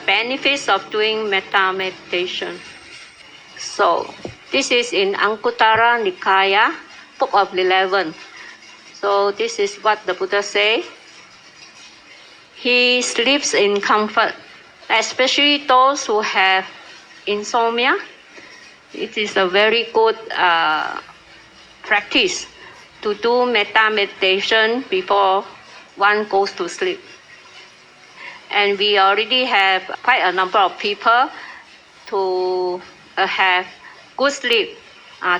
benefits of doing metta meditation. So, this is in Anguttara Nikaya, Book of 11. So, this is what the Buddha say. He sleeps in comfort, especially those who have insomnia. It is a very good practice to do metta meditation before one goes to sleep. And we already have quite a number of people to have good sleep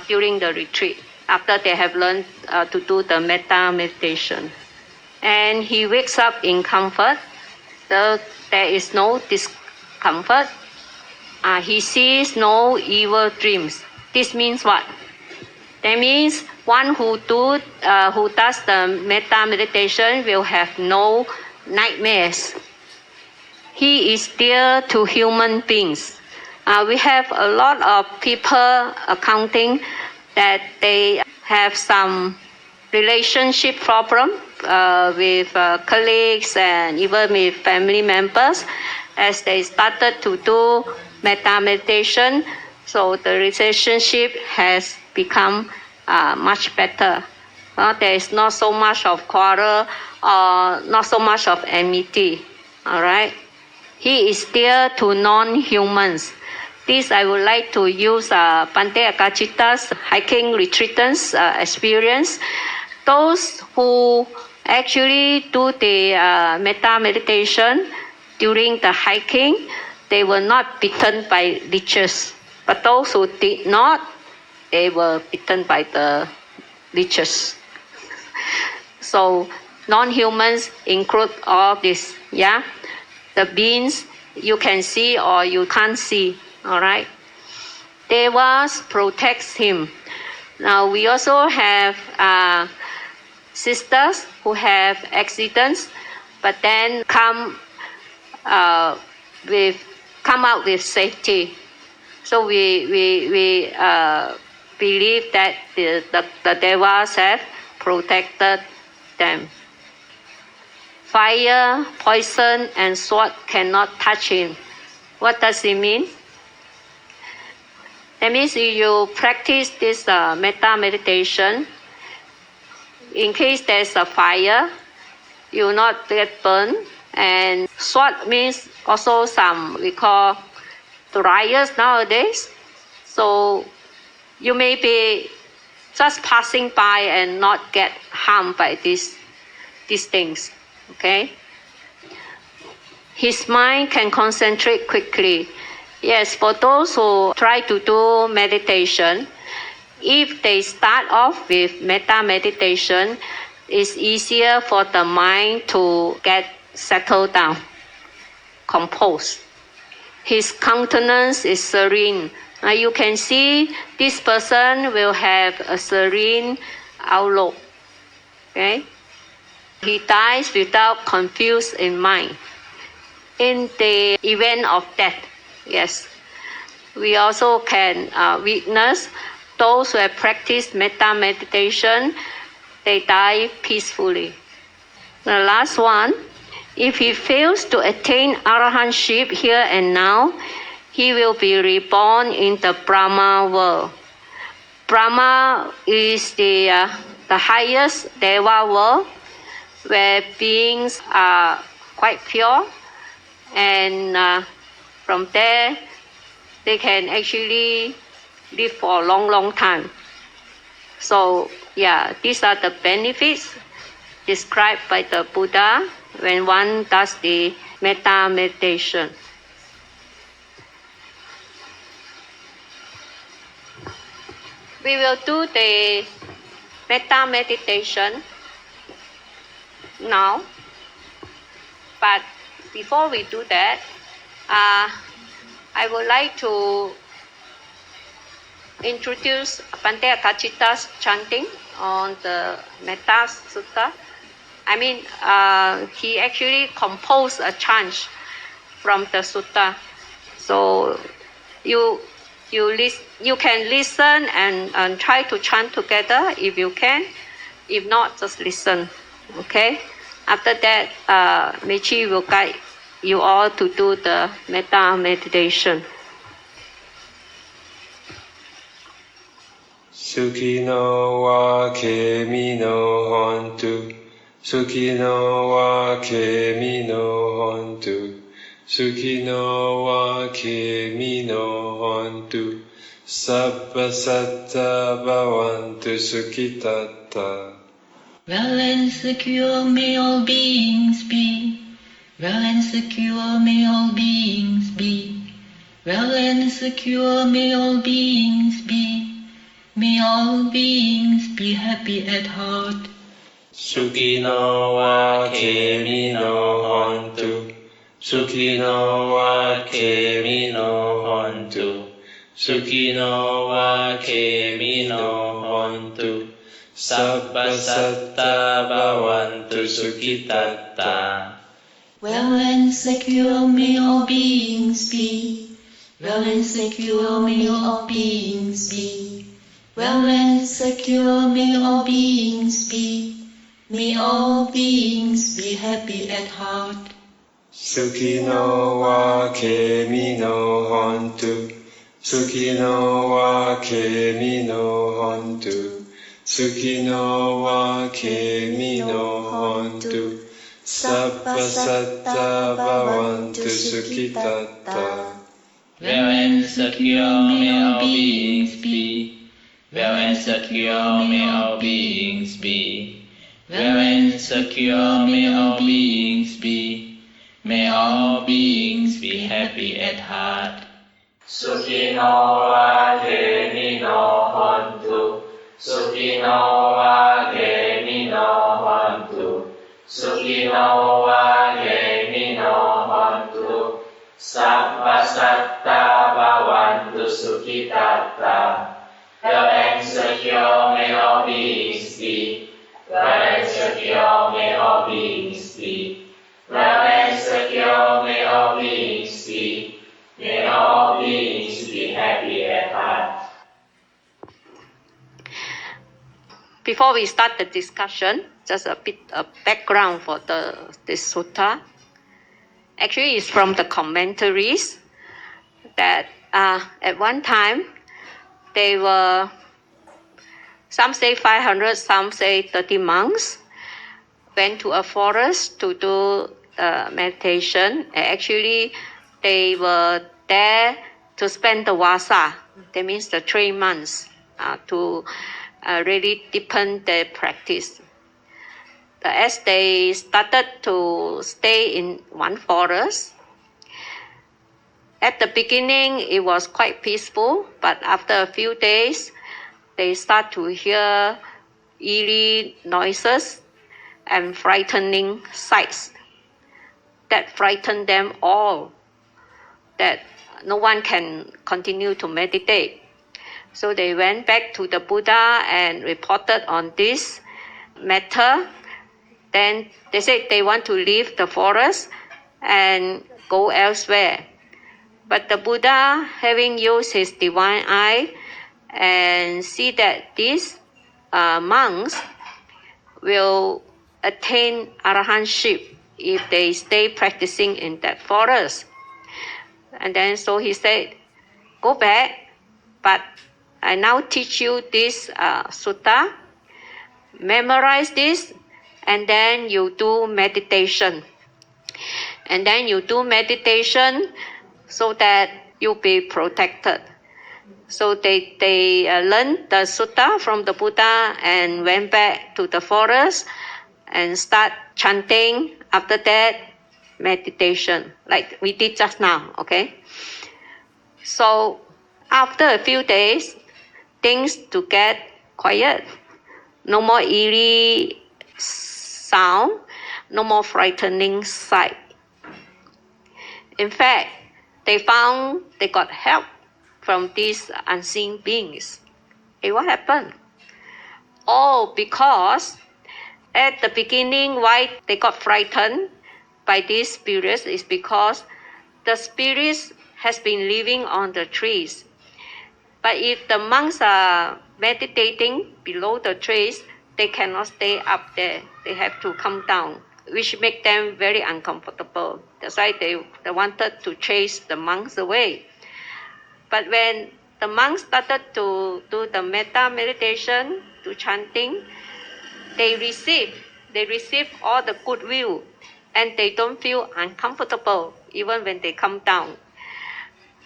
during the retreat after they have learned to do the metta meditation. And he wakes up in comfort. There is no discomfort. He sees no evil dreams. This means what? That means one who does the metta meditation will have no nightmares. He is dear to human beings. We have a lot of people accounting that they have some relationship problem with colleagues and even with family members as they started to do metta meditation. So the relationship has become much better. There is not so much of quarrel or not so much of enmity. All right. He is dear to non-humans. This I would like to use Bhante Akachita's hiking retreatants experience. Those who actually do the metta meditation during the hiking, they were not bitten by leeches. But those who did not, they were bitten by the leeches. So non-humans include all this, yeah? The beings you can see or you can't see, all right? Devas protects him. Now we also have sisters who have accidents, but then come out with safety. So we believe that the devas have protected them. Fire, poison, and sword cannot touch him. What does it mean? That means if you practice this metta meditation, in case there's a fire, you will not get burned. And sword means also some, we call dryers nowadays. So you may be just passing by and not get harmed by these things. Okay? His mind can concentrate quickly. Yes, for those who try to do meditation, if they start off with metta meditation, it's easier for the mind to get settled down, composed. His countenance is serene. You can see this person will have a serene outlook. Okay? He dies without confused in mind. In the event of death, yes, we also can witness those who have practiced metta meditation, they die peacefully. The last one, if he fails to attain arahantship here and now, he will be reborn in the Brahma world. Brahma is the highest Deva world, where beings are quite pure, and from there they can actually live for a long time. So yeah, these are the benefits described by the Buddha when one does the metta meditation. We will do the metta meditation now, but before we do that, I would like to introduce Bhante Akachita's chanting on the Metta Sutta. He actually composed a chant from the Sutta. So you can listen and try to chant together if you can. If not, just listen. Okay? After that, Maechee will guide you all to do the metta meditation. Sukhino wa kemino hontu. Sukhino wa kemino hontu. Sukhino wa kemino hontu. Sabba satta bhavantu sukhitatta. Well and secure may all beings be. Well and secure may all beings be. Well and secure may all beings be. May all beings be happy at heart. Sukhino wa kemino hontu. Sukhino wa kemino hontu. Sukhino wa kemino hontu. Sabba satta bhavantu sukhitatta. Well and secure may all beings be. Well and secure may all beings be. Well and secure may all beings be. May all beings be happy at heart. Sukhino wa kemino hontu. Sukhino wa kemino hontu. Sukhino wa kemino hontu. Sabba satta bhavantu sukhitatta. Well and secure may all beings be. Well and secure may all beings be. Well and secure may all beings be. May all beings be happy at heart. Sukhino wa kemino hontu. Sukhino wa kemino hontu. Sukhino wa kemino hontu. Sabba satta bhavantu sukhitatta. Well and secure may all beings be. Well and secure may all beings be. Well and secure may all beings be. May all beings be happy at heart. Before we start the discussion, just a bit of background for this sutta. Actually, it's from the commentaries that at one time they were, some say 500, some say 30 monks, went to a forest to do meditation. Actually, they were there to spend the vasa, that means the 3 months, to really deepen their practice. As they started to stay in one forest, at the beginning it was quite peaceful, but after a few days they start to hear eerie noises and frightening sights that frighten them all, that no one can continue to meditate. So they went back to the Buddha and reported on this matter. Then they said they want to leave the forest and go elsewhere. But the Buddha, having used his divine eye and see that these monks will attain arahantship if they stay practicing in that forest. And then so he said, go back, but I now teach you this sutta, memorize this, and then you do meditation. And then you do meditation so that you'll be protected. So they learned the sutta from the Buddha and went back to the forest and start chanting. After that, meditation, like we did just now, okay? So after a few days, things to get quiet. No more eerie sound, no more frightening sight. In fact, they found they got help from these unseen beings. Hey, what happened? Oh, because at the beginning, why they got frightened by these spirits is because the spirits has been living on the trees. But if the monks are meditating below the trees, they cannot stay up there. They have to come down which make them very uncomfortable. That's why they wanted to chase the monks away. But when the monks started to do the metta meditation, to chanting, they receive all the goodwill, and they don't feel uncomfortable even when they come down.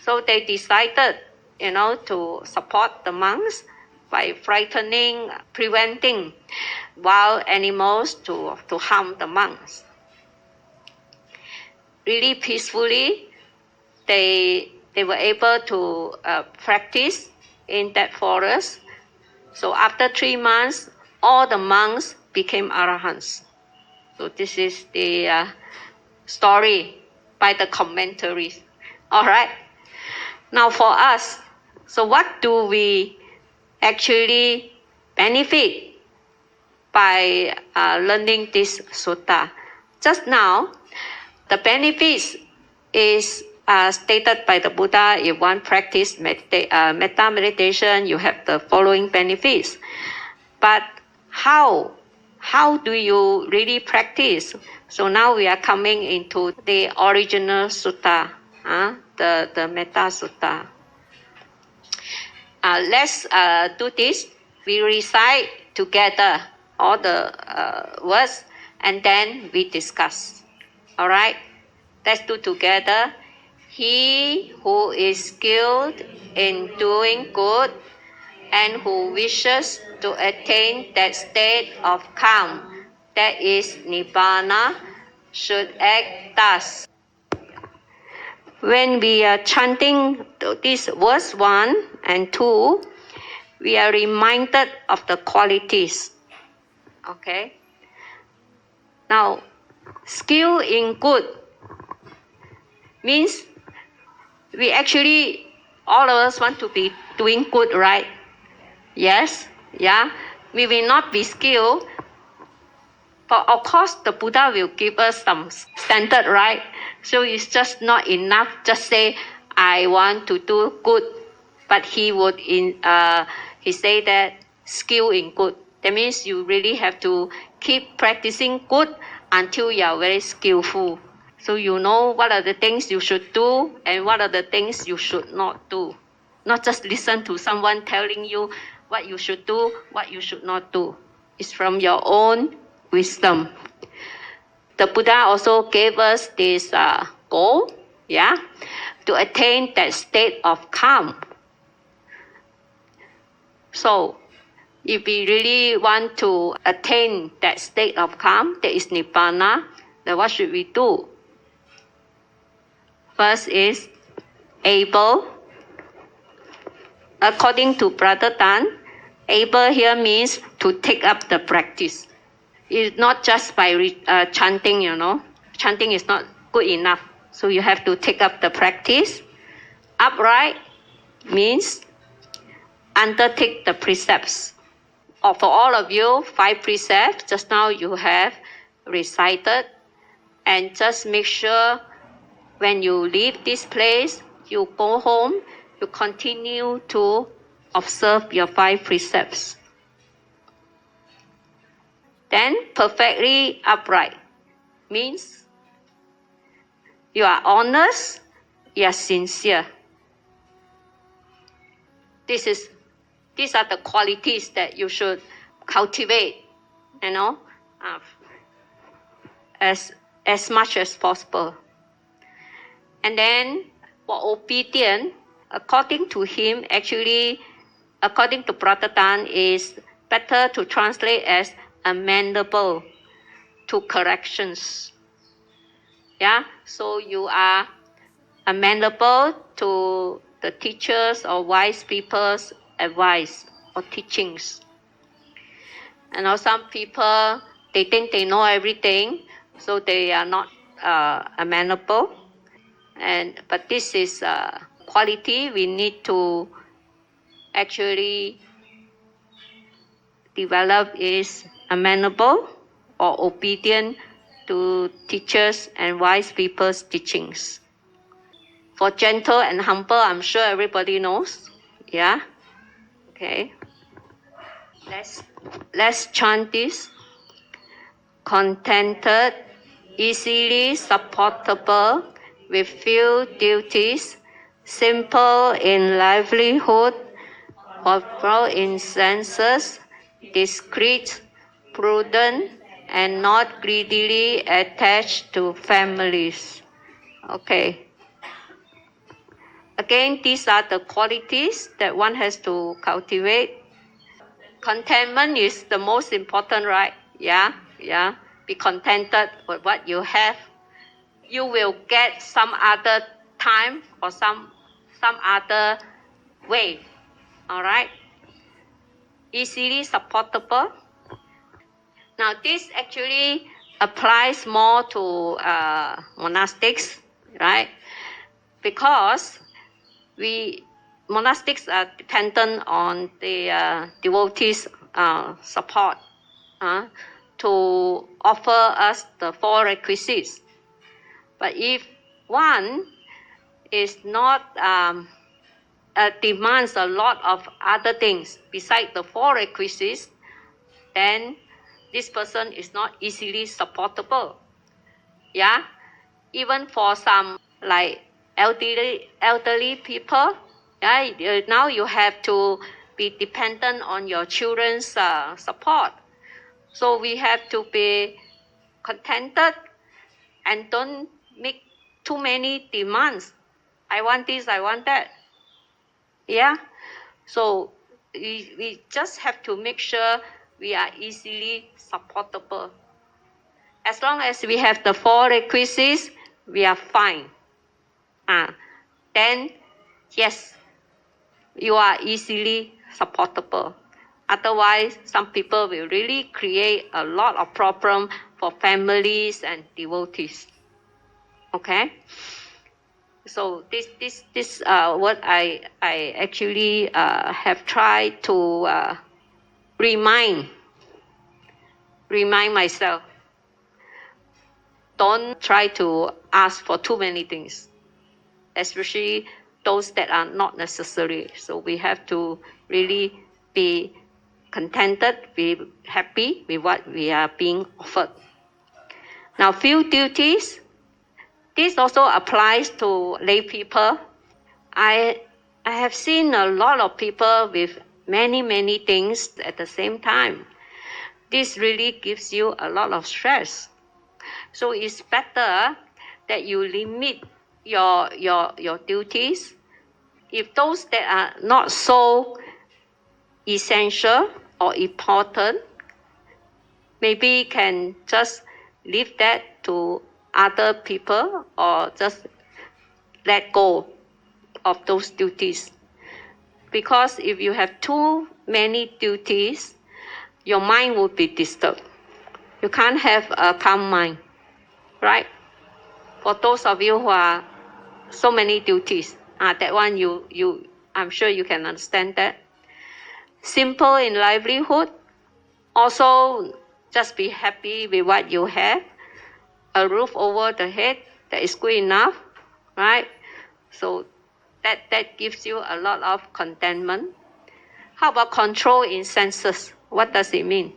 So they decided, to support the monks by preventing wild animals to harm the monks. Really peacefully, they were able to practice in that forest. So after 3 months, all the monks became arahants. So this is the story by the commentaries. All right. Now for us, so what do we actually benefit by learning this sutta? Just now, the benefits is stated by the Buddha. If one practice metta meditation, you have the following benefits. But how do you really practice? So now we are coming into the original sutta, the Metta Sutta. Let's do this. We recite together all the words, and then we discuss. All right? Let's do together. He who is skilled in doing good and who wishes to attain that state of calm, that is Nibbana, should act thus. When we are chanting this verse 1 and 2, we are reminded of the qualities. Okay? Now, skill in good means we actually, all of us want to be doing good, right? Yes? Yeah? We will not be skilled, but of course the Buddha will give us some standard, right? So it's just not enough, just say, I want to do good. But he say that skill in good. That means you really have to keep practicing good until you are very skillful. So you know what are the things you should do and what are the things you should not do. Not just listen to someone telling you what you should do, what you should not do. It's from your own wisdom. The Buddha also gave us this goal, to attain that state of calm. So, if we really want to attain that state of calm, that is Nibbana, then what should we do? First is able. According to Brother Dan, able here means to take up the practice. It's not just by chanting, Chanting is not good enough. So you have to take up the practice. Upright means undertake the precepts. Or for all of you, 5 precepts, just now you have recited. And just make sure when you leave this place, you go home, you continue to observe your 5 precepts. Then perfectly upright means you are honest, you are sincere. These are the qualities that you should cultivate, as much as possible. And then for obedient, according to him, actually, according to Brother Dan, is better to translate as amenable to corrections. So you are amenable to the teachers or wise people's advice or teachings. And now some people, they think they know everything, so they are not amenable. But this is a quality we need to actually develop, is amenable or obedient to teachers and wise people's teachings. For gentle and humble, I'm sure everybody knows. Okay. Let's chant this. Contented easily supportable with few duties, simple in livelihood, proper in senses, discreet, prudent, and not greedily attached to families. Okay. Again, these are the qualities that one has to cultivate. Contentment is the most important, right? Yeah. Be contented with what you have. You will get some other time or some other way. All right. Easily supportable. Now, this actually applies more to monastics, right? Because monastics are dependent on the devotees' support to offer us the four requisites. But if one is not demands a lot of other things besides the four requisites, then this person is not easily supportable. Yeah, even for some like elderly people, yeah, now you have to be dependent on your children's support. So we have to be contented and don't make too many demands. I want this, I want that. Yeah. So we just have to make sure we are easily supportable. As long as we have the four requisites, we are fine. Then, yes, you are easily supportable. Otherwise, some people will really create a lot of problem for families and devotees. Okay? So this what I actually have tried to remind myself. Don't try to ask for too many things, especially those that are not necessary. So we have to really be contented, be happy with what we are being offered. Now, few duties. This also applies to lay people. I have seen a lot of people with many things at the same time. This really gives you a lot of stress. So it's better that you limit your duties. If those that are not so essential or important, maybe can just leave that to other people or just let go of those duties. Because if you have too many duties, your mind will be disturbed. You can't have a calm mind, right? For those of you who are so many duties, that one I'm sure you can understand that. Simple in livelihood, also just be happy with what you have. A roof over the head, that is good enough, right? So that gives you a lot of contentment. How about control in senses? What does it mean?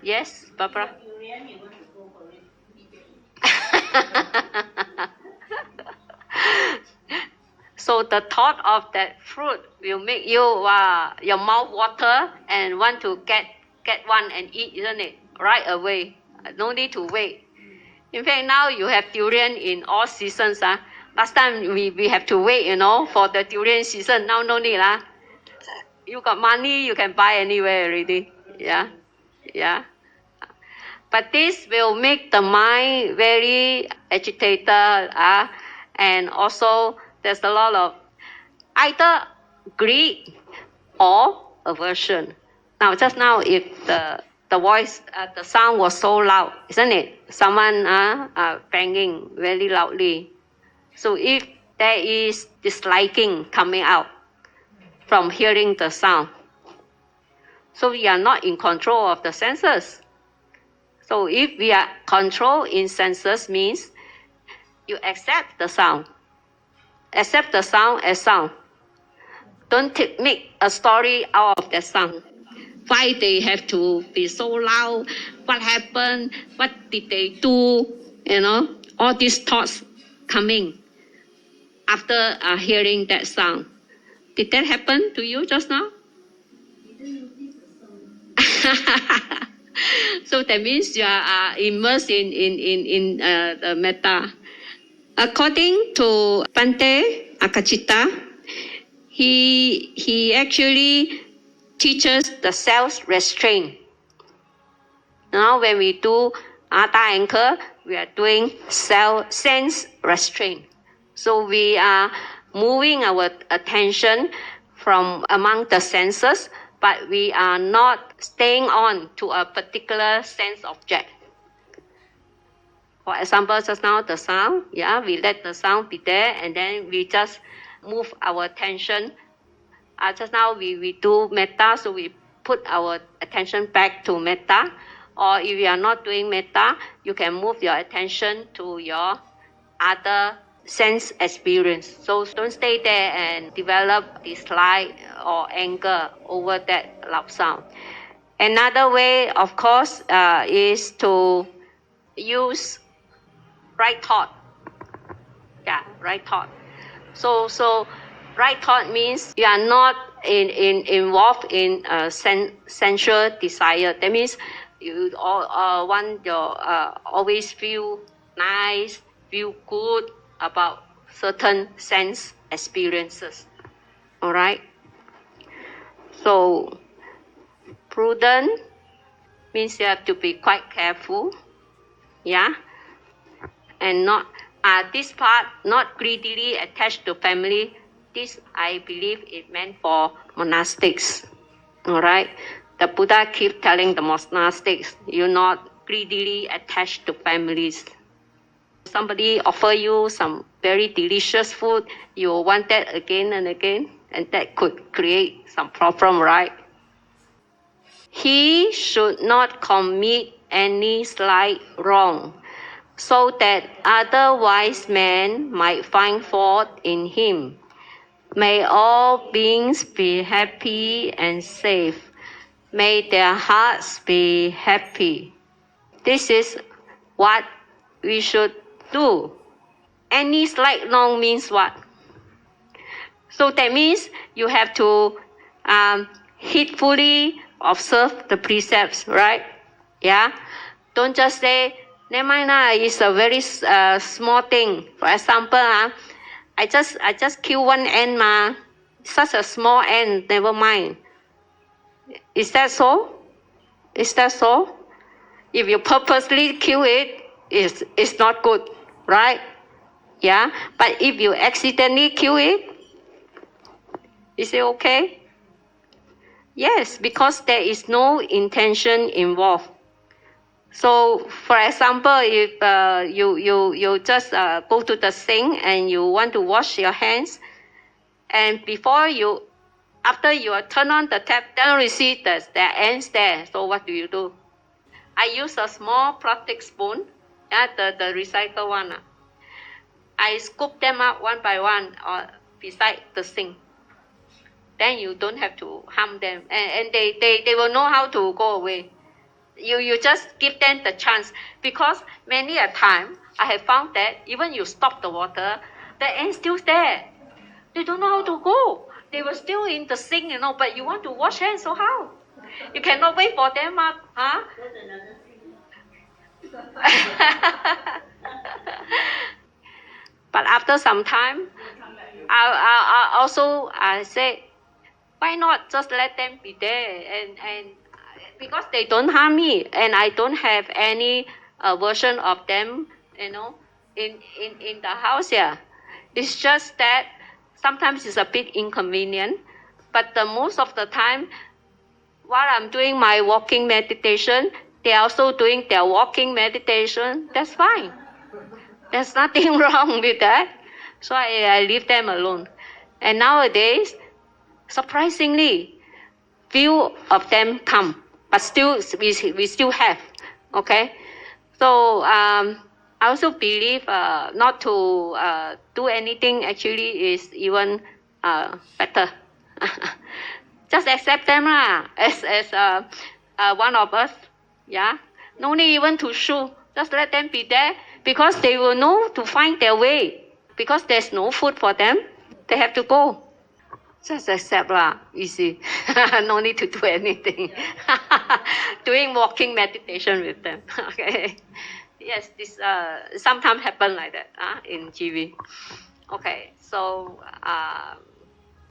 Yes, Barbara? So the thought of that fruit will make you your mouth water and want to get one and eat, isn't it? Right away. No need to wait. In fact, now you have durian in all seasons. Last time we have to wait, for the durian season. Now no need. You got money, you can buy anywhere already. Yeah. But this will make the mind very agitated, and also there's a lot of either greed or aversion. Now, just now, if the voice, the sound was so loud, isn't it? Someone banging very loudly. So if there is disliking coming out from hearing the sound, so we are not in control of the senses. So if we are controlled in senses means you accept the sound. Accept the sound as sound. Don't make a story out of that sound. Why they have to be so loud? What happened? What did they do? All these thoughts coming after hearing that sound. Did that happen to you just now? So that means you are immersed in the metta. According to Bhante Akachita, he actually teaches the self-restraint. Now when we do Hatha anchor, we are doing sense restraint. So we are moving our attention from among the senses, but we are not staying on to a particular sense object. For example, just now the sound, we let the sound be there, and then we just move our attention. Just now we do metta, so we put our attention back to metta. Or if you are not doing metta, you can move your attention to your other sense experience. So don't stay there and develop dislike or anger over that loud sound. Another way, of course, is to use right thought. Right thought. So right thought means you are not involved in sensual desire. That means you want your always feel nice, feel good about certain sense experiences. All right. So prudent means you have to be quite careful. And not this part, not greedily attached to family. This, I believe, it meant for monastics. All right. The Buddha keeps telling the monastics, you're not greedily attached to families. Somebody offer you some very delicious food, you want that again and again, and that could create some problem, right? He should not commit any slight wrong, so that other wise men might find fault in him. May all beings be happy and safe. May their hearts be happy. This is what we should do. Any slight wrong means what? So that means you have to heedfully observe the precepts, right? Don't just say, never mind, it's a very small thing. For example, I just kill one ant, such a small ant, never mind. Is that so? Is that so? If you purposely kill it, it's not good, right? But if you accidentally kill it, is it okay? Yes, because there is no intention involved. So, for example, if you just go to the sink and you want to wash your hands, and after you turn on the tap, then you see there are ants there. So what do? I use a small plastic spoon, the recycle one. I scoop them up one by one beside the sink. Then you don't have to harm them, and they will know how to go away. You just give them the chance, because many a time I have found that even you stop the water, the ants still there. They don't know how to go. They were still in the sink, but you want to wash hands, so how? You cannot wait for them, huh? But after some time, I say, why not just let them be there, and because they don't harm me, and I don't have any version of them, in the house here. It's just that sometimes it's a bit inconvenient, but most of the time, while I'm doing my walking meditation, they're also doing their walking meditation. That's fine. There's nothing wrong with that. So I leave them alone. And nowadays, surprisingly, few of them come, but still we still have. Okay, so I also believe not to do anything actually is even better. Just accept them lah, as one of us. Yeah. No need even to shoot. Just let them be there because they will know to find their way. Because there's no food for them, they have to go. Just accept lah, easy. No need to do anything. Doing walking meditation with them. Okay. Yes, this sometimes happen like that in GV. Okay, so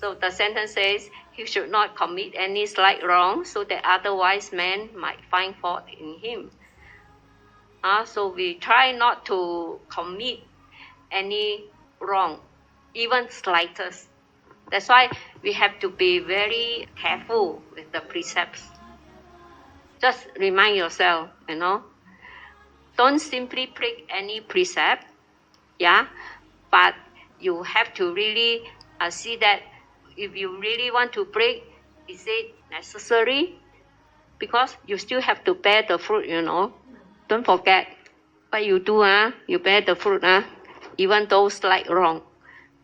the sentence says he should not commit any slight wrong, so that otherwise men might find fault in him. So we try not to commit any wrong, even slightest. That's why we have to be very careful with the precepts. Just remind yourself, don't simply break any precept, but you have to really see that if you really want to break, is it necessary? Because you still have to bear the fruit, Don't forget what you do, you bear the fruit, even though slight wrong.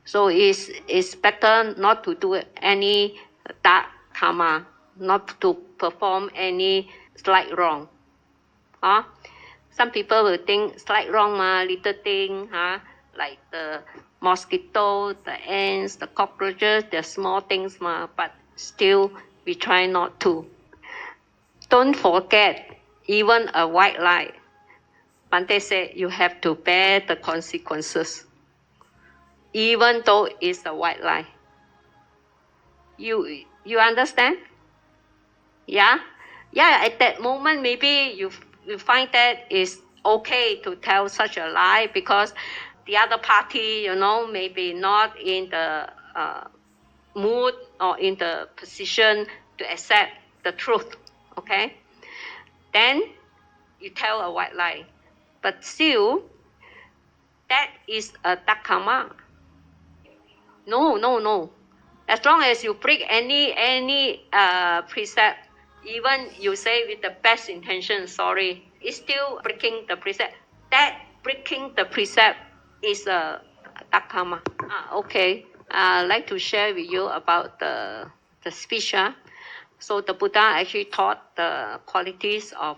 So it's better not to do any dark karma, not to perform any slight wrong. Some people will think slight wrong, little thing, like the mosquito, the ants, the cockroaches, they're small things, but still we try not to. Don't forget, even a white lie. Bante said you have to bear the consequences, even though it's a white lie. You understand? Yeah? At that moment, maybe you find that it's okay to tell such a lie because the other party, maybe not in the mood or in the position to accept the truth, okay? Then you tell a white lie. But still, that is a dark karma. No. As long as you break any precept, even you say with the best intention, sorry, it's still breaking the precept. That breaking the precept is a dark karma. Okay. I'd like to share with you about the speech. So the Buddha actually taught the qualities of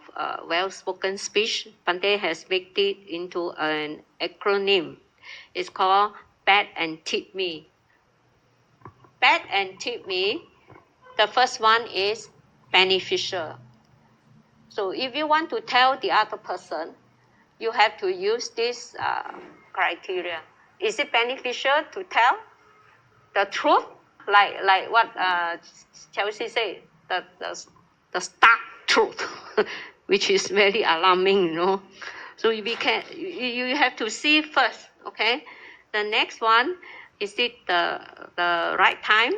well-spoken speech. Bante has made it into an acronym. It's called BAT and TIP me. BAT and TIP me, the first one is beneficial. So if you want to tell the other person, you have to use this criteria. Is it beneficial to tell the truth? Like what Chelsea said, the stark truth, which is very alarming, So you have to see first, okay? The next one, is it the right time?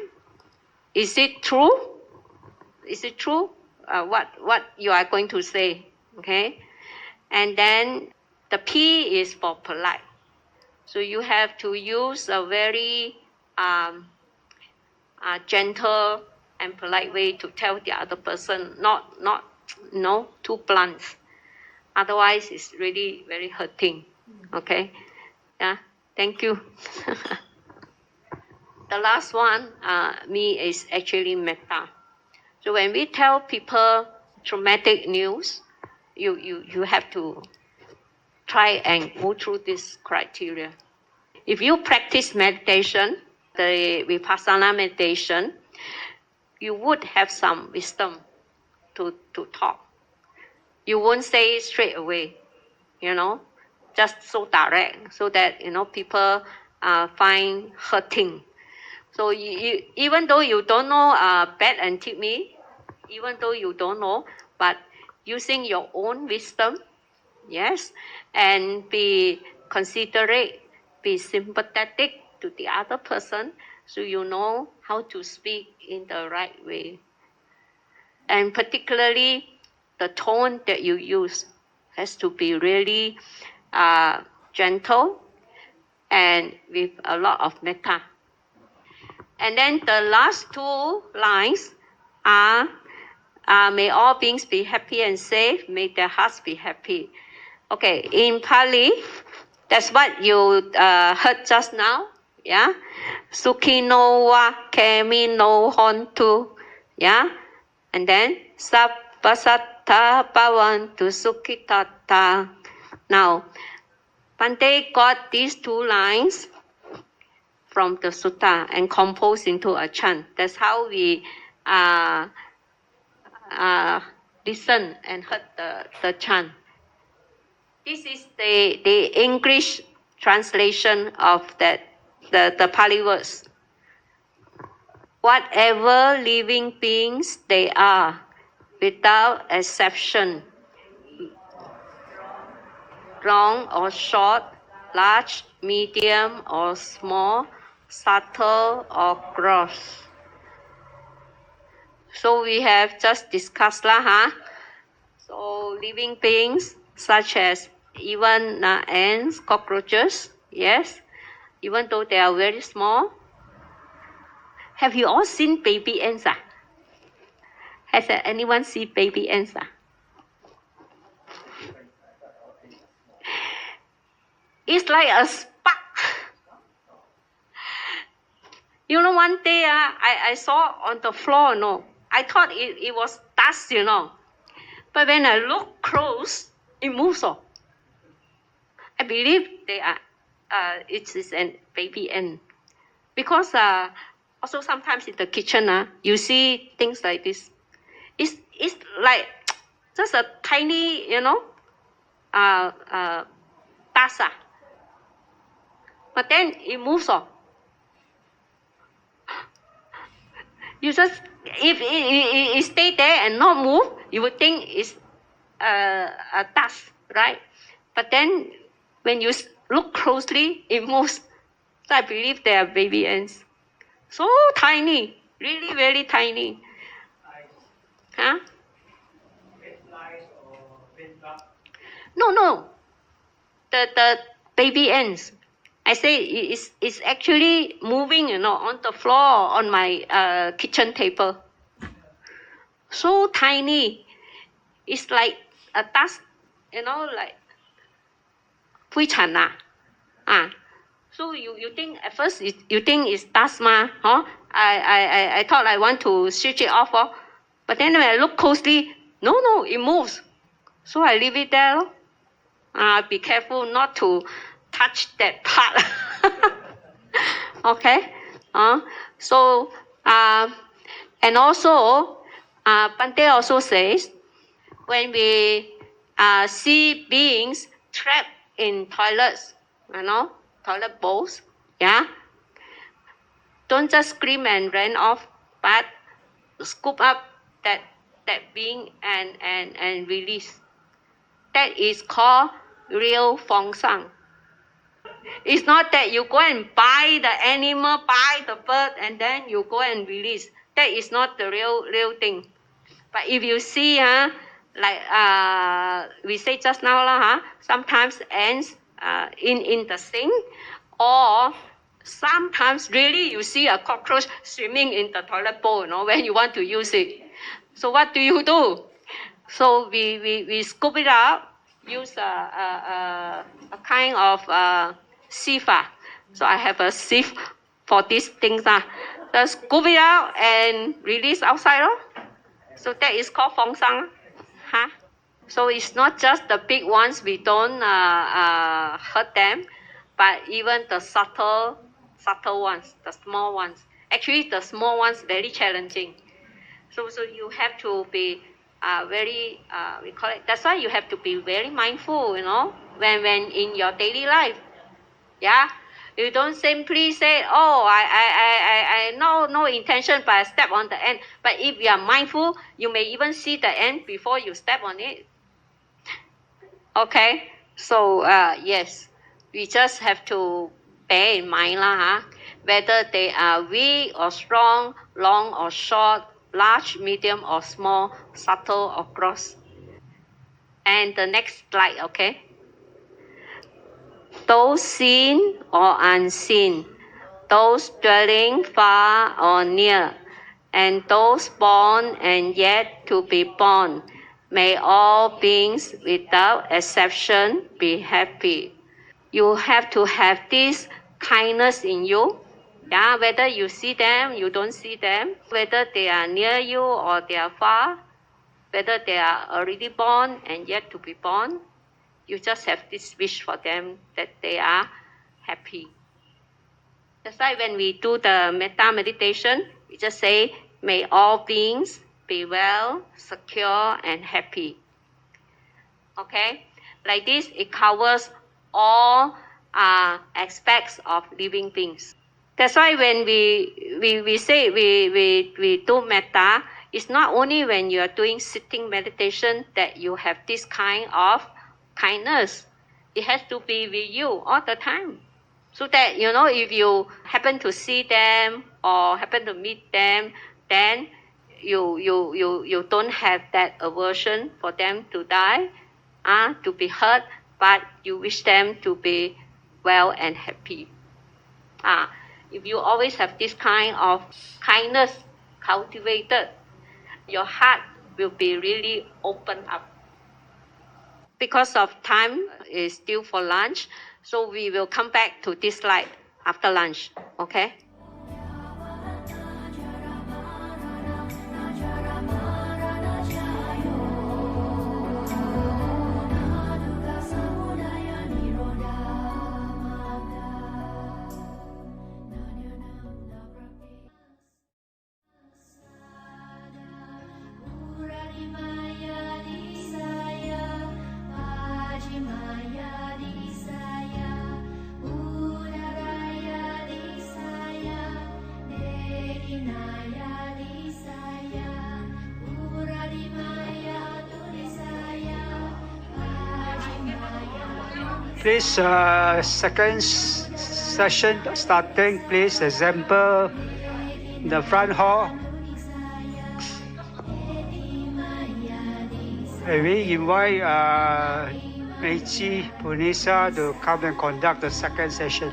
Is it true? Is it true? What you are going to say, okay? And then the P is for polite. So you have to use a very gentle and polite way to tell the other person, not too blunt. Otherwise, it's really very hurting. Okay? Yeah. Thank you. The last one, me, is actually Metta. So when we tell people traumatic news, you have to try and go through this criteria. If you practice meditation, the Vipassana meditation, you would have some wisdom to talk. You won't say it straight away, just so direct, so that, people find hurting. So you, even though you don't know BAT and TIP me, even though you don't know, but using your own wisdom, yes, and be considerate, be sympathetic to the other person, so you know how to speak in the right way. And particularly, the tone that you use has to be really gentle and with a lot of metta. And then the last two lines are, may all beings be happy and safe, may their hearts be happy. Okay, in Pali, that's what you heard just now, yeah? Sukhino wa kami no hontu, Yeah? And then Sappasatta Bhavantu Sukhitata. Now, Bhante got these two lines from the sutta and composed into a chant. That's how we listen and heard the chant. This is the English translation of the Pali verse. Whatever living beings they are, without exception, long or short, large, medium or small, subtle or gross. So we have just discussed lah, So living beings such as even ants, cockroaches, yes, even though they are very small. Have you all seen baby ants? Has anyone seen baby ants? It's like a spark. You know, one day I saw on the floor, I thought it was dust, But when I look close, it moves. I believe it is a baby ant. Because also sometimes in the kitchen, you see things like this. It's like just a tiny, dust. But then it moves. You just, if it stay there and not move, you would think it's a dust, right? But then when you look closely, it moves. So I believe they are baby ants. So tiny, really very tiny. Huh? No. The baby ants. I say it's actually moving, on the floor on my kitchen table. So tiny. It's like a dust, like 灰尘 So you think at first you think it's dust I thought I want to switch it off but then when I look closely, no, it moves. So I leave it there. Be careful not to touch that part. Okay. So and also Bhante also says when we see beings trapped in toilets, toilet bowls, don't just scream and run off, but scoop up that being and release. That is called real feng shui. It's not that you go and buy the animal, buy the bird, and then you go and release. That is not the real thing. But if you see, like we say just now, sometimes ants in the sink, or sometimes really you see a cockroach swimming in the toilet bowl, when you want to use it. So what do you do? So we scoop it up, use a kind of sieve. So I have a sieve for these things. Just scoop it out and release outside. So that is called feng shui. So it's not just the big ones, we don't hurt them, but even the subtle ones, the small ones. Actually, the small ones very challenging. So you have to be very, we call it, that's why you have to be very mindful, when in your daily life. Yeah? You don't simply say, I no intention, but I step on the ant. But if you are mindful, you may even see the ant before you step on it. Okay? So, yes, we just have to bear in mind, whether they are weak or strong, long or short, large, medium or small, subtle or gross. And the next slide, okay? Those seen or unseen, those dwelling far or near, and those born and yet to be born, may all beings without exception be happy. You have to have this kindness in you, Yeah, whether you see them, you don't see them, whether they are near you or they are far, whether they are already born and yet to be born, you just have this wish for them that they are happy. That's why when we do the metta meditation, we just say, may all beings be well, secure, and happy. Okay? Like this, it covers all aspects of living beings. That's why when we say we do metta, it's not only when you are doing sitting meditation that you have this kind of kindness. It has to be with you all the time. So that, if you happen to see them or happen to meet them, then you don't have that aversion for them to die, to be hurt, but you wish them to be well and happy. If you always have this kind of kindness cultivated, your heart will be really open up. Because of time is still for lunch, so we will come back to this slide after lunch, okay? Please, second session starting, please assemble in the front hall. And we invite Maechee, Punnisa to come and conduct the second session.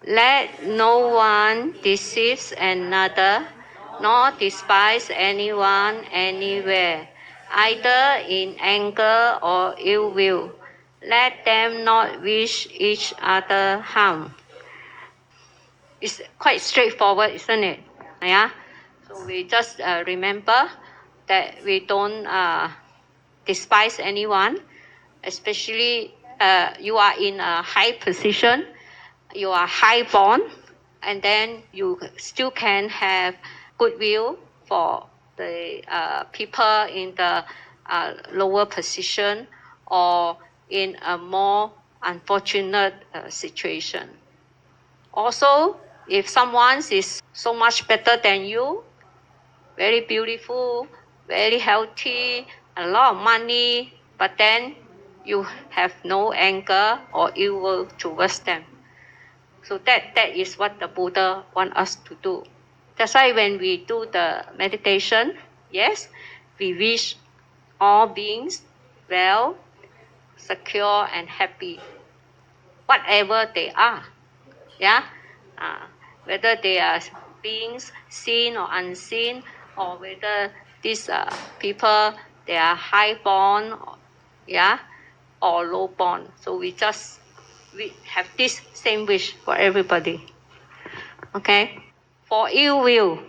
Let no one deceive another, nor despise anyone anywhere, either in anger or ill will. Let them not wish each other harm. It's quite straightforward, isn't it? Yeah. So we just remember that we don't despise anyone, especially you are in a high position, you are high born, and then you still can have goodwill for the people in the lower position or in a more unfortunate situation. Also, if someone is so much better than you, very beautiful, very healthy, a lot of money, but then you have no anger or ill will towards them. So that is what the Buddha wants us to do. That's why when we do the meditation, yes, we wish all beings well, secure, and happy, whatever they are. Yeah, whether they are beings seen or unseen, or whether these people they are high born, yeah, or low born. So we have this same wish for everybody. Okay. For ill will,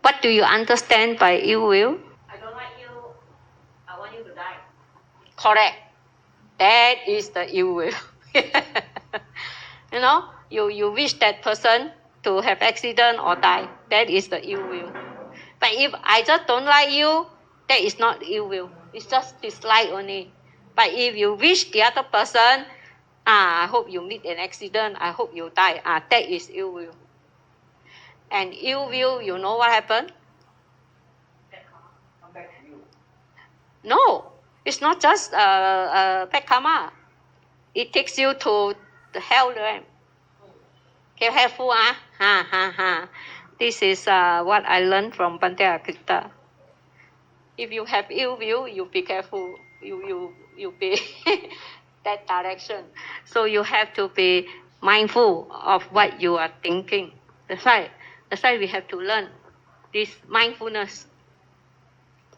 what do you understand by ill will? I don't like you. I want you to die. Correct. That is the ill will. You wish that person to have accident or die. That is the ill will. But if I just don't like you, that is not ill will. It's just dislike only. But if you wish the other person, I hope you meet an accident, I hope you die, that is ill will. And ill will, you know what happened? Come back to you. No, it's not just bad karma. It takes you to the hell realm. Careful, This is what I learned from Bante Akita. If you have ill will, you be careful. You be that direction. So you have to be mindful of what you are thinking. That's why we have to learn this mindfulness.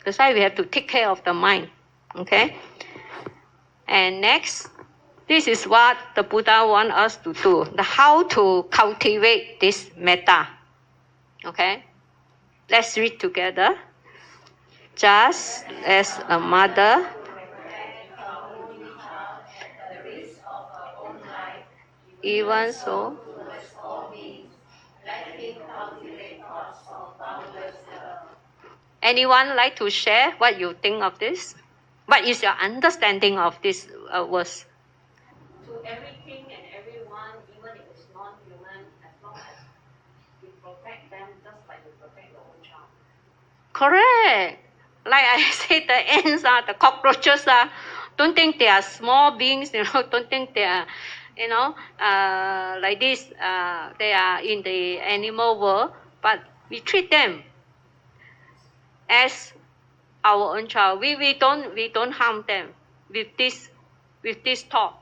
That's why we have to take care of the mind. Okay? And next, this is what the Buddha wants us to do. How to cultivate this metta. Okay? Let's read together. Just as a mother even so, anyone like to share what you think of this? What is your understanding of this verse? To everything and everyone, even if it's non-human, as long as you protect them just like you protect your own child. Correct. Like I said, the ants are, the cockroaches are, don't think they are small beings, don't think they are, like this, they are in the animal world, but we treat them as our own child. We don't harm them with this thought.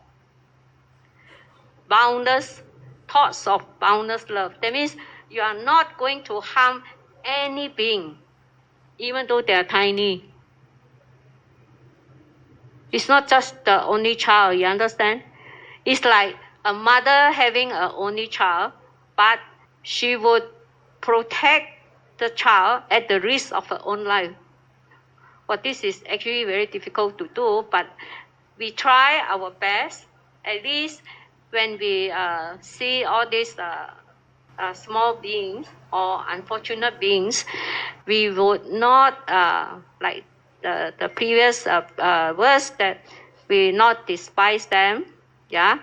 Boundless thoughts of boundless love. That means you are not going to harm any being, even though they are tiny. It's not just the only child, you understand? It's like a mother having an only child, but she would protect the child at the risk of her own life. Well, this is actually very difficult to do, but we try our best. At least when we see all these small beings or unfortunate beings, we would not, like the previous verse, that we not despise them, yeah,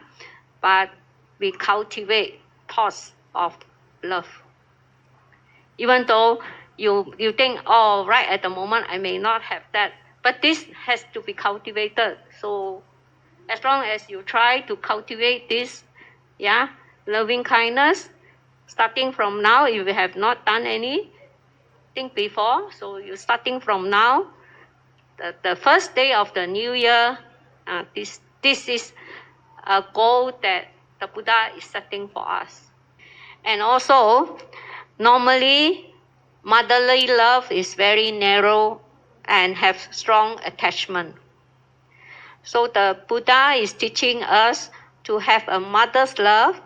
but we cultivate thoughts of love. Even though you think, oh, right at the moment I may not have that, but this has to be cultivated. So as long as you try to cultivate this, yeah, loving kindness, starting from now, if you have not done anything before, so you're starting from now, the first day of the new year, this is a goal that the Buddha is setting for us. And also, normally, motherly love is very narrow and have strong attachment. So the Buddha is teaching us to have a mother's love,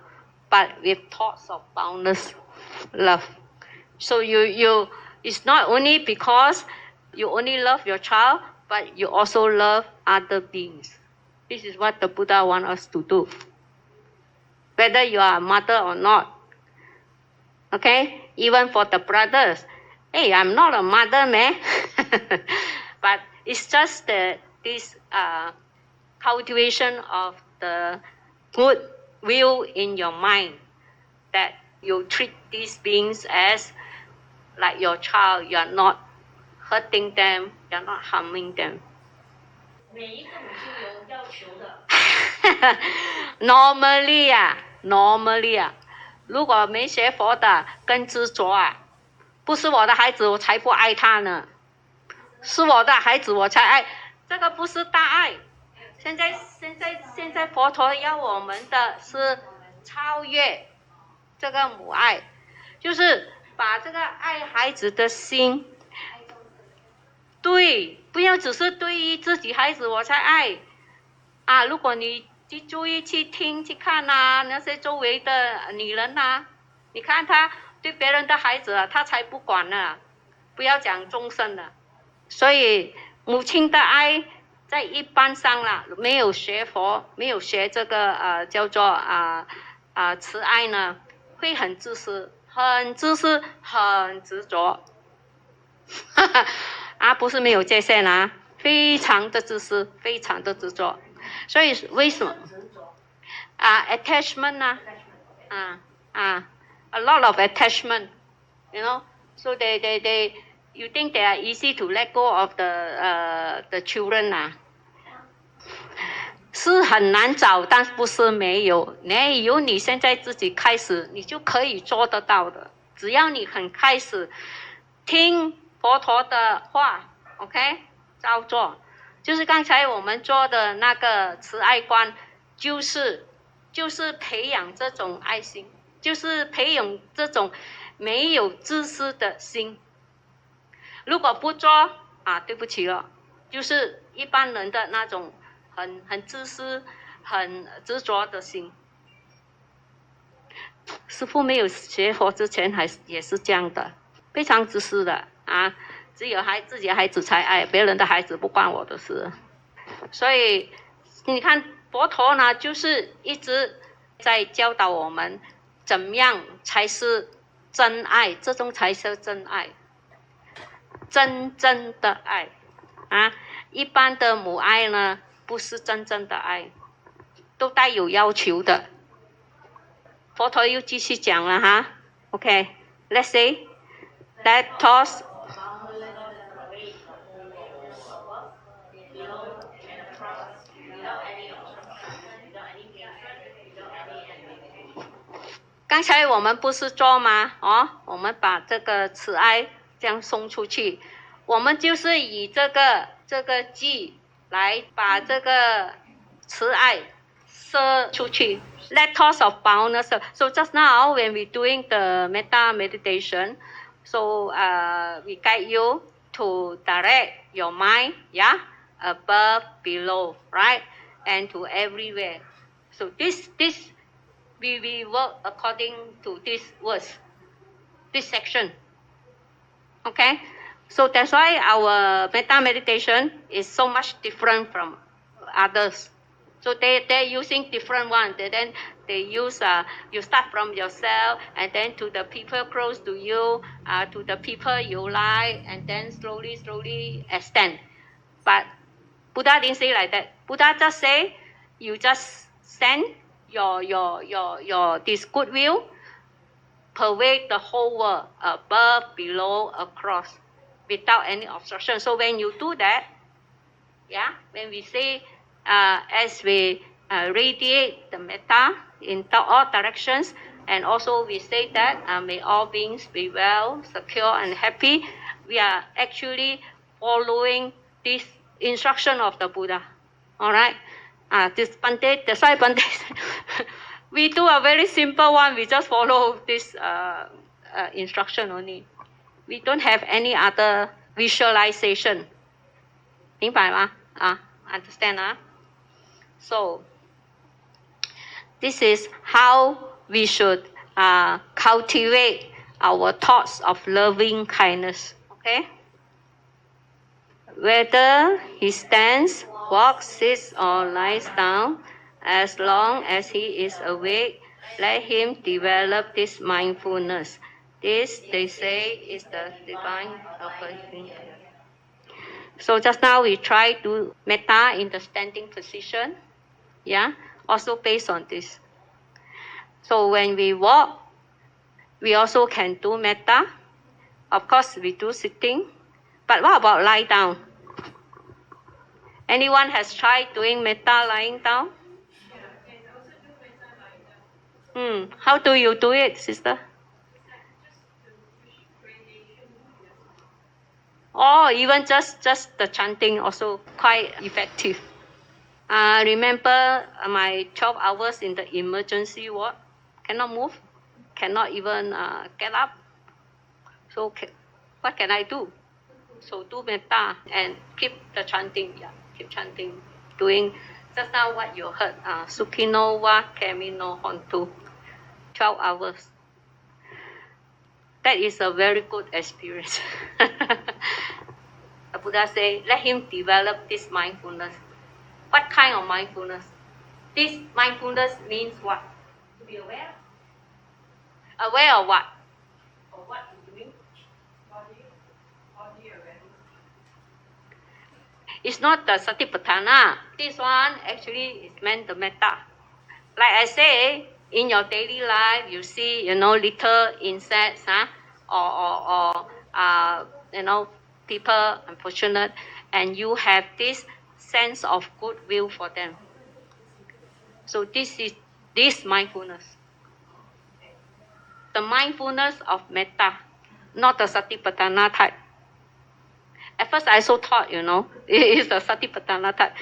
but with thoughts of boundless love. So you it's not only because you only love your child, but you also love other beings. This is what the Buddha wants us to do. Whether you are a mother or not. Okay? Even for the brothers. Hey, I'm not a mother, man. But it's just this cultivation of the good will in your mind, that you treat these beings as like your child. You are not hurting them, you are not harming them. Normally 如果没学佛的更执着不是我的孩子我才不爱他呢，是我的孩子我才爱，这个不是大爱。现在佛陀要我们的是超越这个母爱，就是把这个爱孩子的心，对，不要只是对于自己孩子我才爱如果你去注意去听去看那些周围的女人你看她对别人的孩子她才不管呢，不要讲众生了。所以母亲的爱在一般上没有学佛，没有学这个叫做慈爱呢，会很自私，很自私，很执着。不是没有界限非常的自私，非常的执着。所以为什么attachment a lot of attachment, so they you think they are easy to let go of the children 是很难找，但不是没有。你现在自己开始，你就可以做得到的。只要你很开始听佛陀的话 ，OK， 照做，就是刚才我们做的那个慈爱观，就是培养这种爱心，就是培养这种没有自私的心。如果不做对不起了，就是一般人的那种很自私、很执着的心。师父没有学佛之前也是这样的，非常自私的只有自己的孩子才爱，别人的孩子不关我的事。所以你看佛陀呢，就是一直在教导我们怎么样才是真爱，这种才是真爱，真正的爱一般的母爱呢，不是真正的爱，都带有要求的。佛陀又继续讲了OK，let's say that toss刚才我们不是做吗？我们把这个慈爱这样送出去，我们就是以这个记来把这个慈爱射出去。Let toss of boundless. So just now when we're doing the metta meditation, so we guide you to direct your mind, above, below, right, and to everywhere. So this we work according to this verse, this section. Okay, so that's why our metta meditation is so much different from others. So they're using different ones. Then they use you start from yourself, and then to the people close to you, to the people you like, and then slowly extend. But Buddha didn't say like that. Buddha just say you just send your this goodwill pervade the whole world, above, below, across, without any obstruction. So when you do that, when we say as we radiate the metta in all directions, and also we say that may all beings be well, secure, and happy, we are actually following this instruction of the Buddha. All right. This Bande, that's why Bande, we do a very simple one. We just follow this instruction only. We don't have any other visualization. 明白吗？Understand So this is how we should cultivate our thoughts of loving kindness. Okay. Whether he stands, walks, sits, or lies down, as long as he is awake, let him develop this mindfulness. This, they say, is the divine offering. So just now we try to metta in the standing position. Also based on this. So when we walk, we also can do metta. Of course, we do sitting. But what about lie down? Anyone has tried doing metta lying down? How do you do it, sister? Even just the chanting also quite effective. Remember my 12 hours in the emergency ward? Cannot move, cannot even get up. So what can I do? So do metta and keep the chanting. Keep chanting. Doing just now what you heard. Sukhino wa kemino hontu. 12 hours. That is a very good experience. The Buddha say, let him develop this mindfulness. What kind of mindfulness? This mindfulness means what? To be aware. Aware of what? Of what you're doing. Body awareness. It's not the satipatthana. This one actually is meant the metta. Like I say, in your daily life, you see, little insects, or people unfortunate, and you have this sense of goodwill for them. So this is this mindfulness. The mindfulness of metta, not the satipatthana type. At first I so thought, it is the Satipatthana type.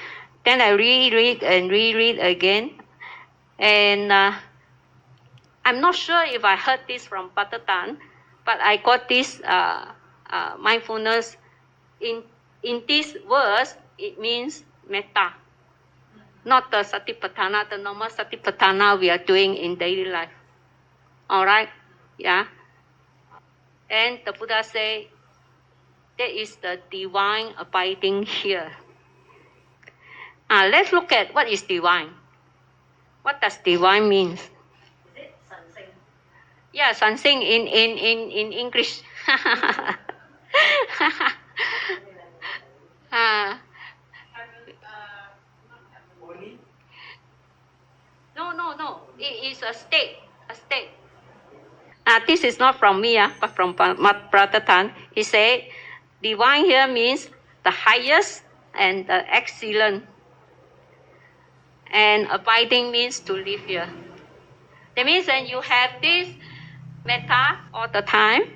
Then I reread and reread again. And I'm not sure if I heard this from Patatan, but I got this mindfulness. In this verse, it means metta. Not the Satipatthana, the normal Satipatthana we are doing in daily life. All right? Yeah. And the Buddha said, that is the divine abiding here. Let's look at what is divine. What does divine mean? Yeah, something in English. No. It is a state. This is not from me, but from Brother Tan. He said, divine here means the highest and the excellent. And abiding means to live here. That means when you have this metta all the time,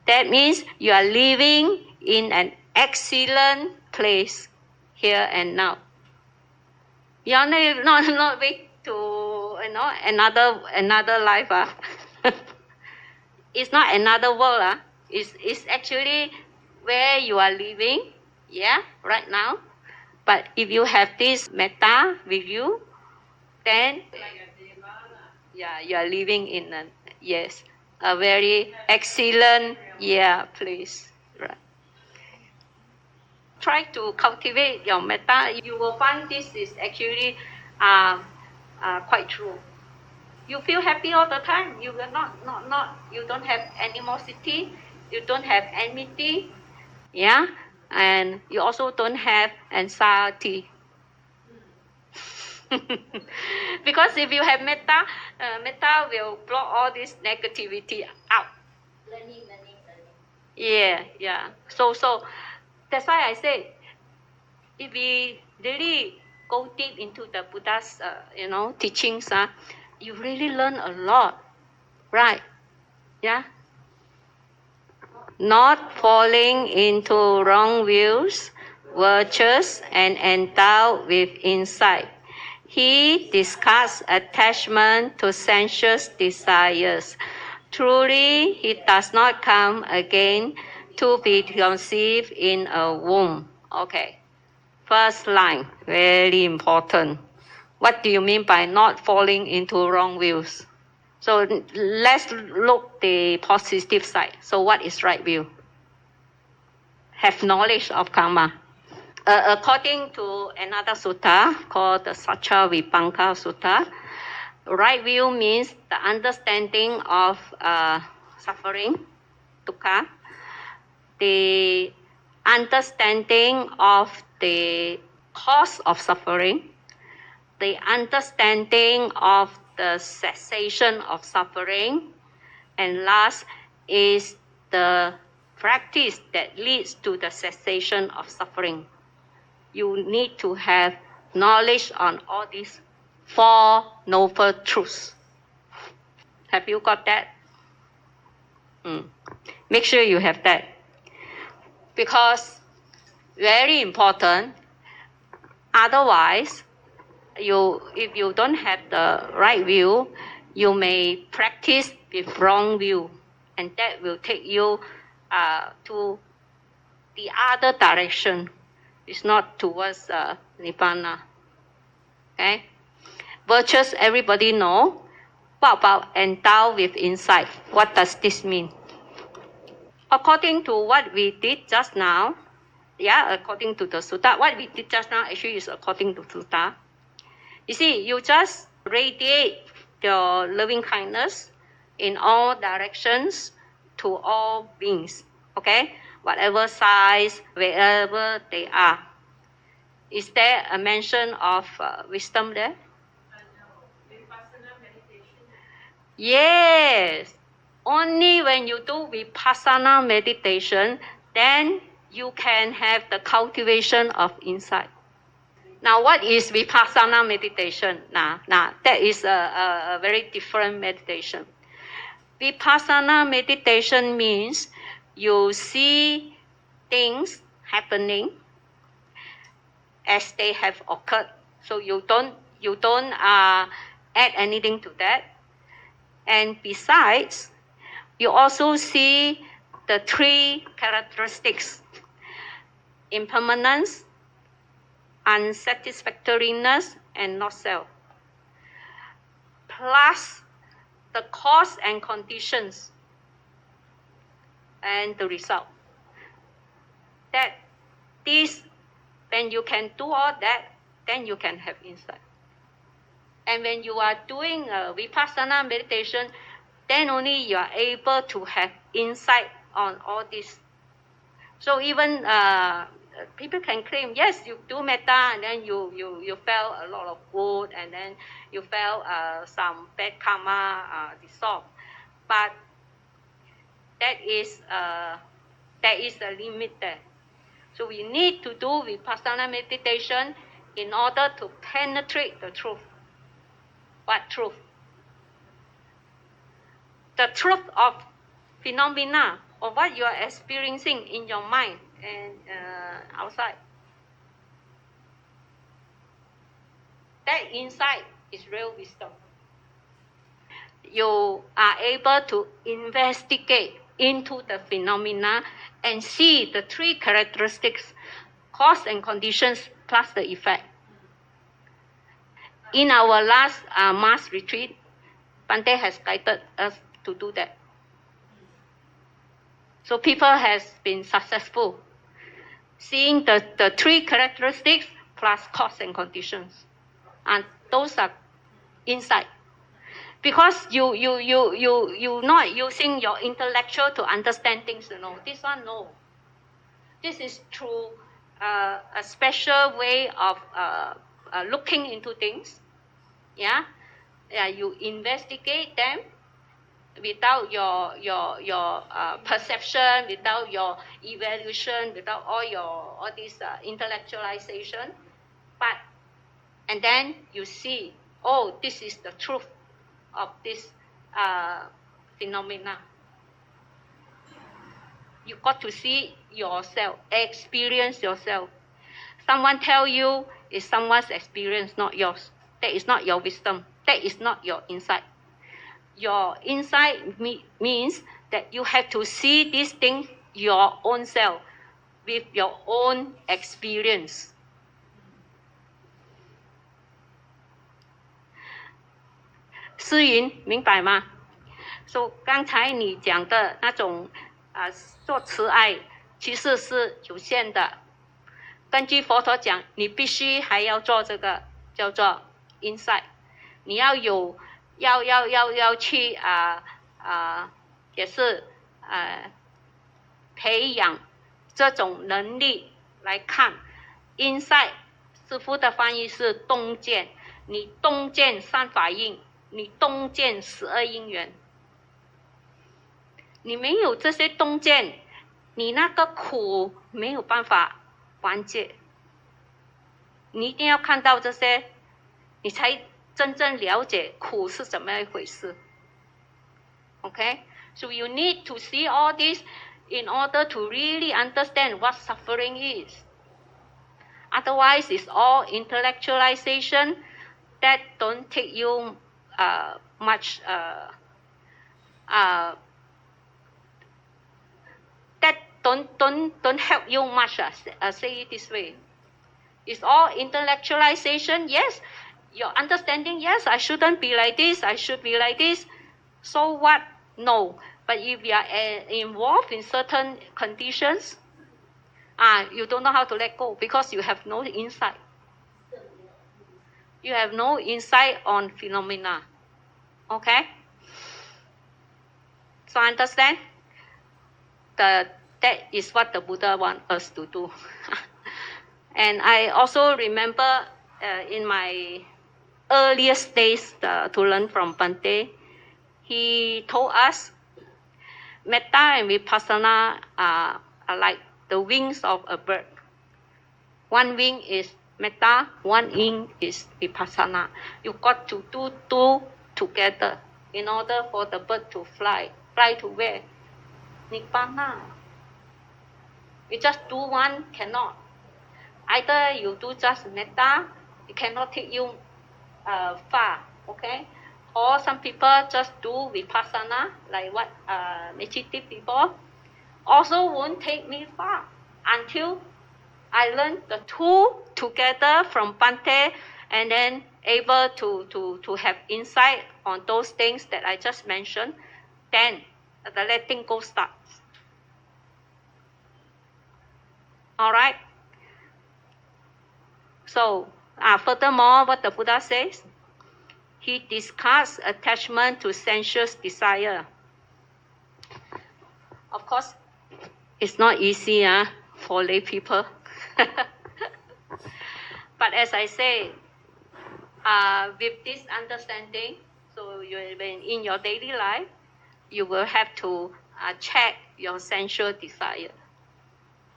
that means you are living in an excellent place here and now. You are not wait to another life. It's not another world. It's actually where you are living, right now. But if you have this metta with you, then you are living in a very excellent place. Right. Try to cultivate your metta. You will find this is actually quite true. You feel happy all the time. You will not. You don't have animosity. You don't have enmity. And you also don't have anxiety. Because if you have metta, metta will block all this negativity out. Learning. Yeah. So that's why I say, if we really go deep into the Buddha's, teachings, you really learn a lot, right? Yeah. Not falling into wrong views, virtues, and endowed with insight. He discards attachment to sensuous desires. Truly, he does not come again to be conceived in a womb. Okay. First line, very important. What do you mean by not falling into wrong views? So let's look the positive side. So what is right view? Have knowledge of karma. According to another sutta called the Satcha Vipanka Sutta, right view means the understanding of suffering, dukkha, the understanding of the cause of suffering, the understanding of the cessation of suffering, and last is the practice that leads to the cessation of suffering. You need to have knowledge on all these 4 noble truths. Have you got that? Make sure you have that. Because very important, otherwise, if you don't have the right view, you may practice with wrong view, and that will take you to the other direction. It's not towards Nibbana. Okay? Virtues, everybody know. What about endowed with insight? What does this mean? According to what we did just now, according to the sutta, what we did just now actually is according to sutta. You see, you just radiate your loving kindness in all directions to all beings, okay? Whatever size, wherever they are. Is there a mention of wisdom there? Yes. Only when you do vipassana meditation, then you can have the cultivation of insight. Now, what is vipassana meditation? That is a very different meditation. Vipassana meditation means you see things happening as they have occurred. So you don't add anything to that. And besides, you also see the three characteristics: impermanence, unsatisfactoriness, and not self, plus the cause and conditions and the result. That this, when you can do all that, then you can have insight. And when you are doing a vipassana meditation, then only you are able to have insight on all this. So even people can claim, yes, you do metta, and then you felt a lot of good, and then you felt some bad karma dissolve. But that is there is a limit there. So we need to do vipassana meditation in order to penetrate the truth. What truth? The truth of phenomena, of what you are experiencing in your mind and outside. That insight is real wisdom. You are able to investigate into the phenomena and see the three characteristics, cause and conditions, plus the effect. In our last mass retreat, Bante has guided us to do that. So people has been successful seeing the three characteristics plus cause and conditions. And those are insight. Because you not using your intellectual to understand things, This one, no. This is through a special way of looking into things. Yeah, you investigate them without your perception, without your evaluation, without all this intellectualization. And then you see, oh, this is the truth of this phenomena. You got to see yourself, experience yourself. Someone tell you it's someone's experience, not yours. That is not your wisdom. That is not your insight. Your insight means that you have to see this thing your own self with your own experience. 思云，明白吗？所以刚才你讲的那种做慈爱，其实是有限的。根据佛陀讲，你必须还要做这个叫做 insight， 你要有要去也是培养这种能力来看 insight。师父的翻译是洞见，你洞见三法印，你洞见12因缘。你没有这些洞见，你那个苦没有办法缓解。你一定要看到这些，你才真正了解苦是怎么一回事。Okay? So you need to see all this in order to really understand what suffering is. Otherwise, it's all intellectualization that don't take you much that don't help you much. Say it this way. It's all intellectualization. Yes, your understanding. Yes, I shouldn't be like this. I should be like this. So what? No. But if you are involved in certain conditions, you don't know how to let go because you have no insight. You have no insight on phenomena. Okay? So understand? That is what the Buddha wants us to do. And I also remember in my earliest days to learn from Bante, he told us Metta and Vipassana are like the wings of a bird. One wing is Metta, one wing is Vipassana. You got to do two together in order for the bird to fly. Fly to where? Nibbana. You just do one, cannot. Either you do just metta, it cannot take you far, okay? Or some people just do vipassana, like what Maechee did before, also won't take me far until I learned the two together from Bhante and then able to have insight on those things that I just mentioned, then the letting go starts. All right? So, furthermore, what the Buddha says, he discards attachment to sensuous desire. Of course, it's not easy for lay people. But as I say, with this understanding, so when in your daily life, you will have to check your sensual desire.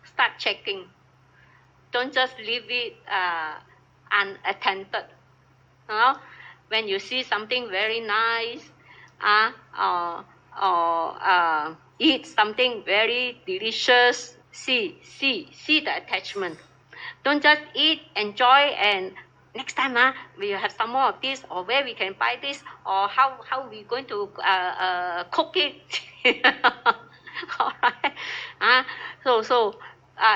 Start checking. Don't just leave it unattended. When you see something very nice, or eat something very delicious, see the attachment. Don't just eat, enjoy, and next time we have some more of this, or where we can buy this, or how we going to cook it. All right. So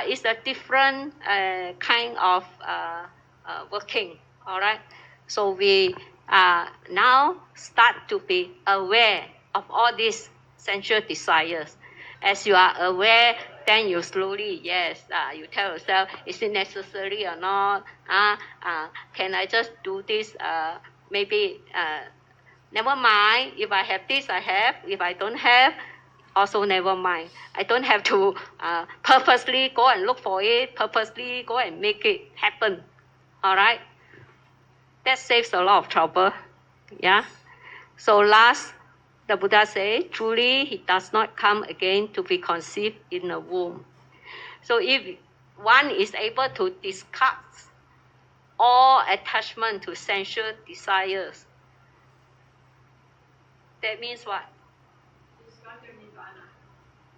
it's a different kind of working. All right. So we now start to be aware of all these sensual desires. As you are aware, then you slowly, you tell yourself, is it necessary or not? Can I just do this? Maybe never mind. If I have this, I have. If I don't have, also never mind. I don't have to purposely go and look for it, purposely go and make it happen. All right? That saves a lot of trouble. Yeah? So last, the Buddha says, truly he does not come again to be conceived in a womb. So if one is able to discard all attachment to sensual desires, that means what?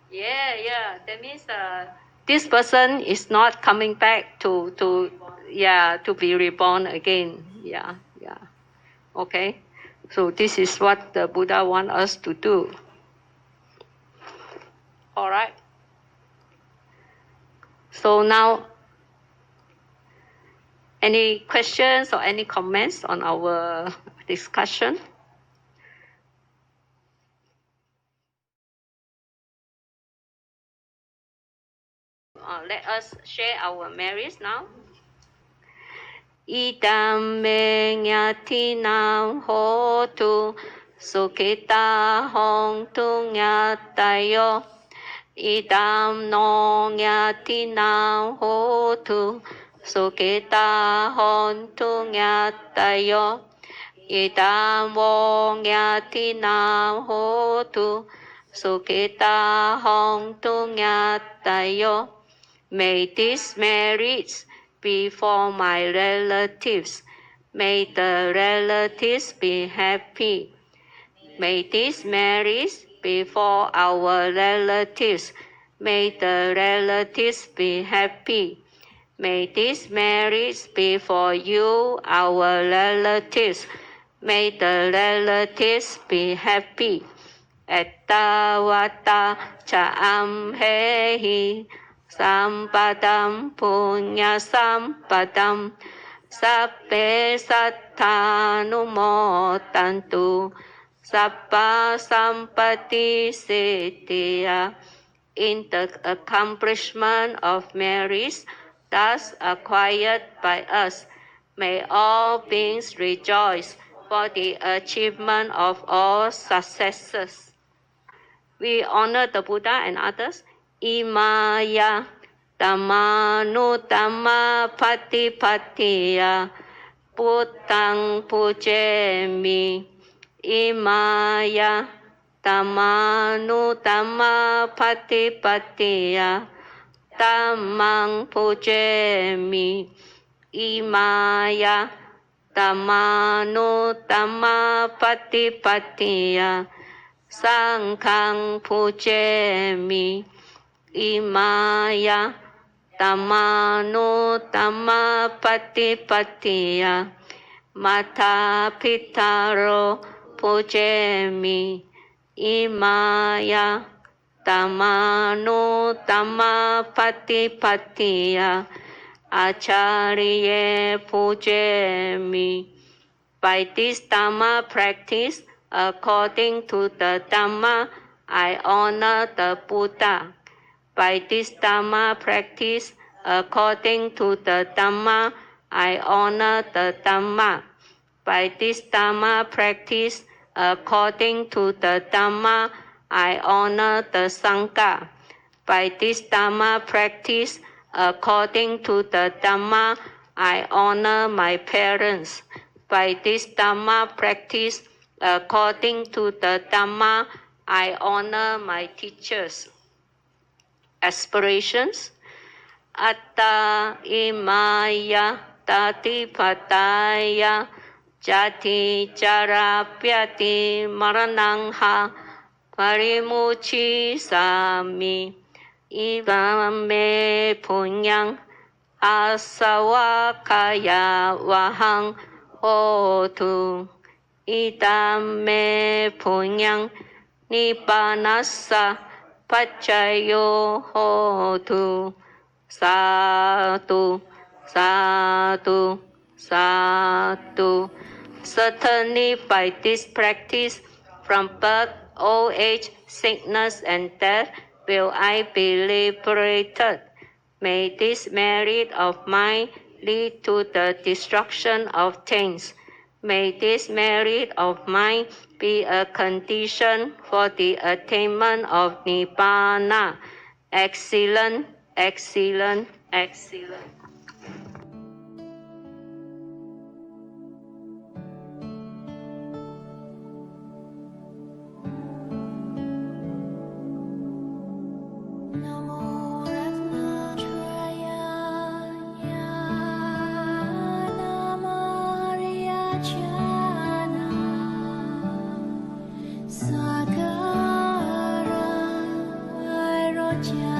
Yeah. That means this person is not coming back to be reborn again. Yeah. Okay. So this is what the Buddha wants us to do. All right. So now, any questions or any comments on our discussion? Let us share our merits now. Idam me nyatinam hotu sukhita hontu nyatayo. Idam no nyatinam hotu sukhita hontu nyatayo. Idam wo nyatinam hotu sukhita hontu nyatayo. May these merits be for my relatives. May the relatives be happy. May these merits be for our relatives. May the relatives be happy. May these merits be for you, our relatives. May the relatives be happy. Ettavata cha amhehi. Sampadam punya sampadam sabbe sattanumotantu sabba sampati siddhya. In the accomplishment of merits thus acquired by us, may all beings rejoice for the achievement of all successes. We honor the Buddha and others. Imaya Dhammanuttamma Patipattiya Buddhaṃ pujemi. Imaya Dhammanuttamma Patipattiya Dhammam pujemi. Imaya Dhammanuttamma Patipattiya Sangham pujemi. imaya tamano tamapatipatiya mata pitaro pujemi imaya tamano tamapatipatiya acharya pujemi. By this Dhamma practice, according to the Dhamma, I honor the Buddha. By this Dhamma practice, according to the Dhamma, I honor the Dhamma. By this Dhamma practice, according to the Dhamma, I honor the Sangha. By this Dhamma practice, according to the Dhamma, I honor my parents. By this Dhamma practice, according to the Dhamma, I honor my teachers. Aspirations. Atta imaya tatipataya jati charapyati maranangha parimuchi sami idame punyang asawakaya wahang hotu idame punyang nibbanassa pacayo hotu satu satu satu. Certainly by this practice, from birth, old age, sickness, and death, will I be liberated. May this merit of mine lead to the destruction of things. May this merit of mine be a condition for the attainment of Nibbana. Excellent, excellent, excellent. Sakara Roja